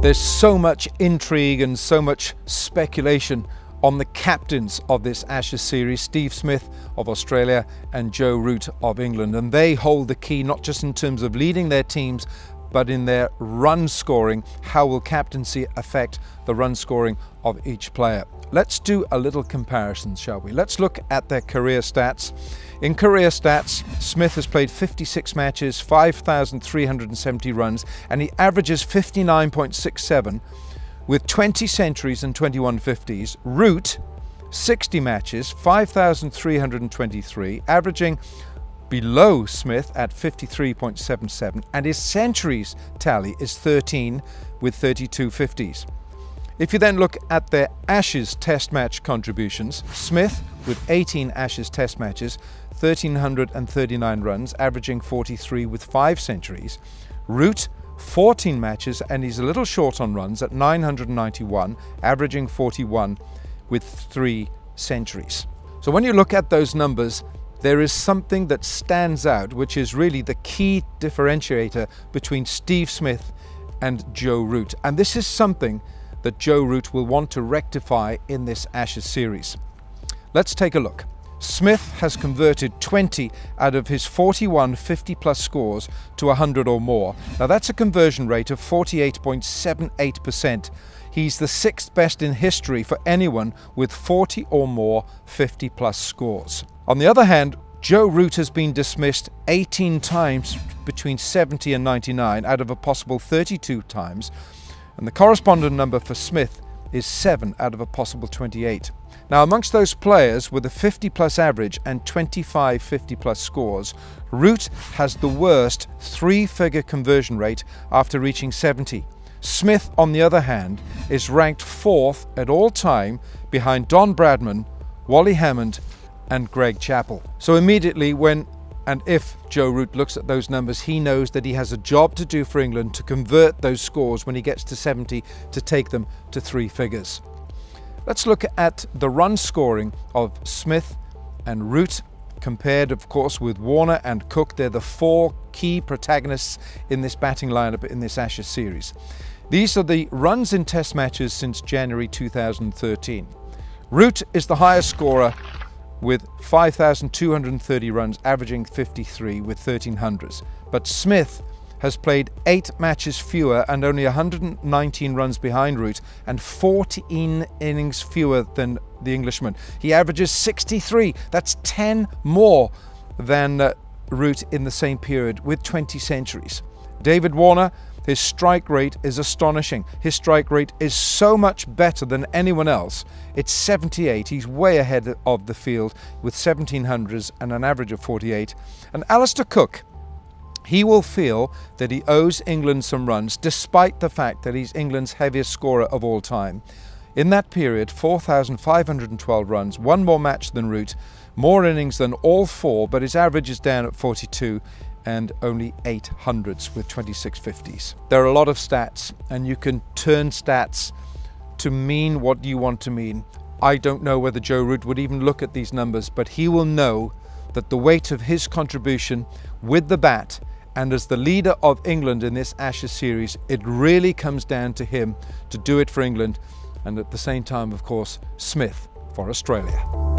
There's so much intrigue and so much speculation on the captains of this Ashes series, Steve Smith of Australia and Joe Root of England. And they hold the key, not just in terms of leading their teams, but in their run scoring. How will captaincy affect the run scoring of each player? Let's do a little comparison, shall we? Let's look at their career stats. In career stats, Smith has played 56 matches, 5,370 runs, and he averages 59.67 with 20 centuries and 21 50s. Root, 60 matches, 5,323, averaging below Smith at 53.77, and his centuries tally is 13 with 32 50s. If you then look at their Ashes Test match contributions, Smith with 18 Ashes Test matches, 1,339 runs, averaging 43 with 5 centuries. Root, 14 matches, and he's a little short on runs at 991, averaging 41 with 3 centuries. So when you look at those numbers, there is something that stands out, which is really the key differentiator between Steve Smith and Joe Root. And this is something that Joe Root will want to rectify in this Ashes series. Let's take a look. Smith has converted 20 out of his 41 50-plus scores to 100 or more. Now that's a conversion rate of 48.78%. He's the 6th best in history for anyone with 40 or more 50-plus scores. On the other hand, Joe Root has been dismissed 18 times between 70 and 99 out of a possible 32 times, and the corresponding number for Smith is 7 out of a possible 28. Now, amongst those players with a 50-plus average and 25 50-plus scores, Root has the worst 3-figure conversion rate after reaching 70. Smith, on the other hand, is ranked 4th at all time behind Don Bradman, Wally Hammond and Greg Chappell. So immediately when and if Joe Root looks at those numbers, he knows that he has a job to do for England to convert those scores when he gets to 70 to take them to 3 figures. Let's look at the run scoring of Smith and Root, compared of course with Warner and Cook. They're the 4 key protagonists in this batting lineup in this Ashes series. These are the runs in Test matches since January 2013. Root is the highest scorer with 5,230 runs, averaging 53 with 1,300s. But Smith has played 8 matches fewer and only 119 runs behind Root and 14 innings fewer than the Englishman. He averages 63. That's 10 more than Root in the same period with 20 centuries. David Warner, his strike rate is astonishing. His strike rate is so much better than anyone else. It's 78. He's way ahead of the field with 1,700s and an average of 48. And Alistair Cook, he will feel that he owes England some runs, despite the fact that he's England's heaviest scorer of all time. In that period, 4,512 runs, 1 more match than Root, more innings than all 4, but his average is down at 42 and only 8 hundreds with 26 50s. There are a lot of stats, and you can turn stats to mean what you want to mean. I don't know whether Joe Root would even look at these numbers, but he will know that the weight of his contribution with the bat and as the leader of England in this Ashes series, it really comes down to him to do it for England, and at the same time, of course, Smith for Australia.